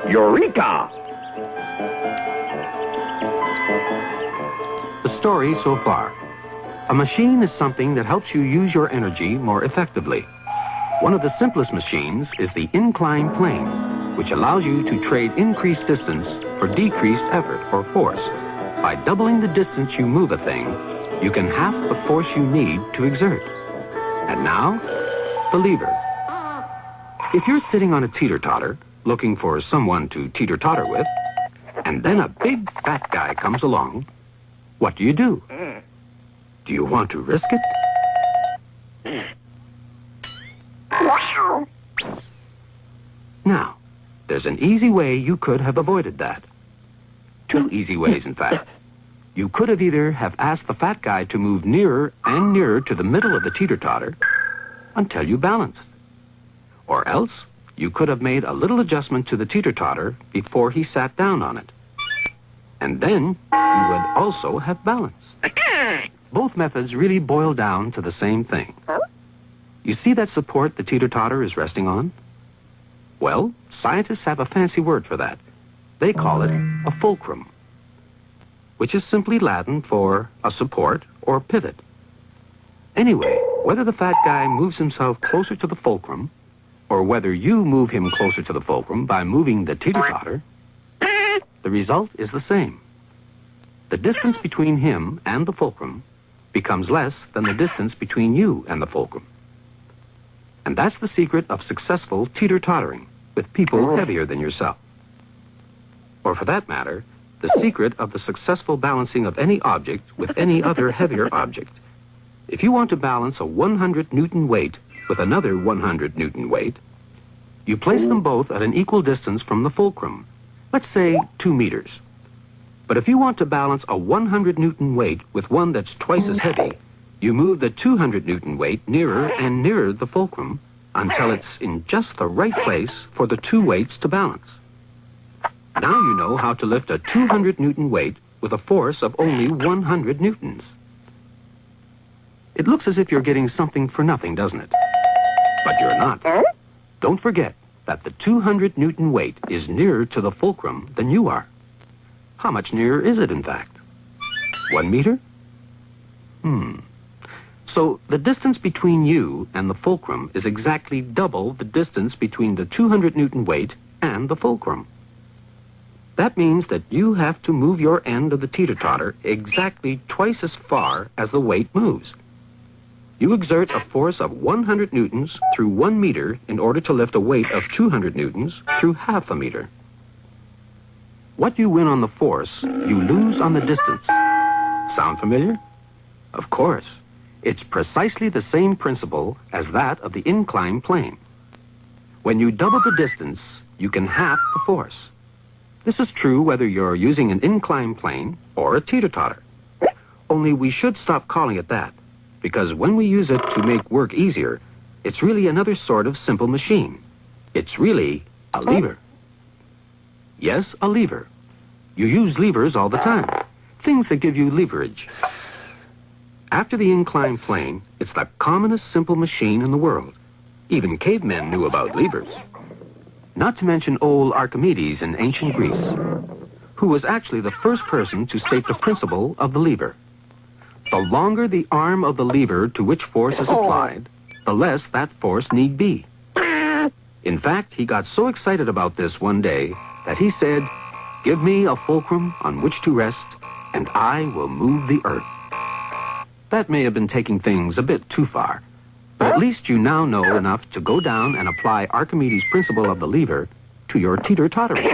Eureka! The story so far. A machine is something that helps you use your energy more effectively. One of the simplest machines is the inclined plane, which allows you to trade increased distance for decreased effort or force. By doubling the distance you move a thing, you can half the force you need to exert. And now, the lever. If you're sitting on a teeter-totter, looking for someone to teeter-totter with, and then a big fat guy comes along, what do? Do you want to risk it? Now, there's an easy way you could have avoided that. Two easy ways, in fact. You could have either have asked the fat guy to move nearer and nearer to the middle of the teeter-totter until you balanced. Or else, you could have made a little adjustment to the teeter-totter before he sat down on it. And then, you would also have balanced. Both methods really boil down to the same thing. You see that support the teeter-totter is resting on? Well, scientists have a fancy word for that. They call it a fulcrum, which is simply Latin for a support or pivot. Anyway, whether the fat guy moves himself closer to the fulcrum, or whether you move him closer to the fulcrum by moving the teeter-totter, the result is the same. The distance between him and the fulcrum becomes less than the distance between you and the fulcrum. And that's the secret of successful teeter-tottering with people heavier than yourself. Or for that matter, the secret of the successful balancing of any object with any other heavier object. If you want to balance a 100 Newton weight with another 100 Newton weight, you place them both at an equal distance from the fulcrum, let's say 2 meters. But if you want to balance a 100 Newton weight with one that's twice as heavy, you move the 200 Newton weight nearer and nearer the fulcrum until it's in just the right place for the two weights to balance. Now you know how to lift a 200 Newton weight with a force of only 100 Newtons. It looks as if you're getting something for nothing, doesn't it? But you're not. Don't forget that the 200 Newton weight is nearer to the fulcrum than you are. How much nearer is it, in fact? 1 meter? So the distance between you and the fulcrum is exactly double the distance between the 200 Newton weight and the fulcrum. That means that you have to move your end of the teeter-totter exactly twice as far as the weight moves. You exert a force of 100 newtons through 1 meter in order to lift a weight of 200 newtons through half a meter. What you win on the force, you lose on the distance. Sound familiar? Of course. It's precisely the same principle as that of the inclined plane. When you double the distance, you can half the force. This is true whether you're using an inclined plane or a teeter-totter. Only we should stop calling it that, because when we use it to make work easier, it's really another sort of simple machine. It's really a lever. Yes, a lever. You use levers all the time, things that give you leverage. After the inclined plane, it's the commonest simple machine in the world. Even cavemen knew about levers. Not to mention old Archimedes in ancient Greece, who was actually the first person to state the principle of the lever. The longer the arm of the lever to which force is applied, the less that force need be. In fact, he got so excited about this one day that he said, "Give me a fulcrum on which to rest, and I will move the earth." That may have been taking things a bit too far, but at least you now know enough to go down and apply Archimedes' principle of the lever to your teeter-tottering.